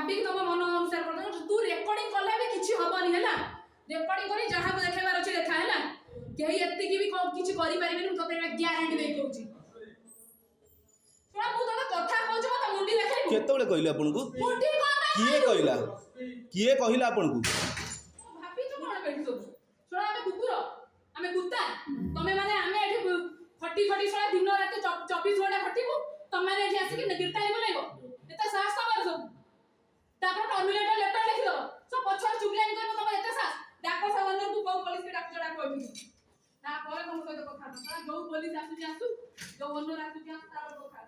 भाभी तुम मन अनुसार कर तू रेकर्डिंग कले भी किछि हबनी हैला रेकर्डिंग करी जहां देखेबार अछि देखा हैला केही एत्ती की भी किछि करि परिबेनी तते ग्यारंटी दे कहूची सुना मु तने कथा कहूची मत मुंडी देखाइबो केतबेले कहले आपन को मुंडी किए कहला आपन को भाभी तो कोन बैठी सब सुना हमें कुकुर हमें कुत्ता तमे माने हमें एठी खटी खटी सुना दिन रात 24 घंटा खटीबो तमे एठी आसी कि कीर्तन बोलाइबो एता साहस तमर सब तापर टर्मिनेटर लेटर लिखि दो सब पछर चुगलाइन करबो तमे एता साहस डाको सावनर को को पुलिस के डाक जडा कहबी ना परे तुम सहित कथा जो पुलिस आसु जो ओनर आसु तार कथा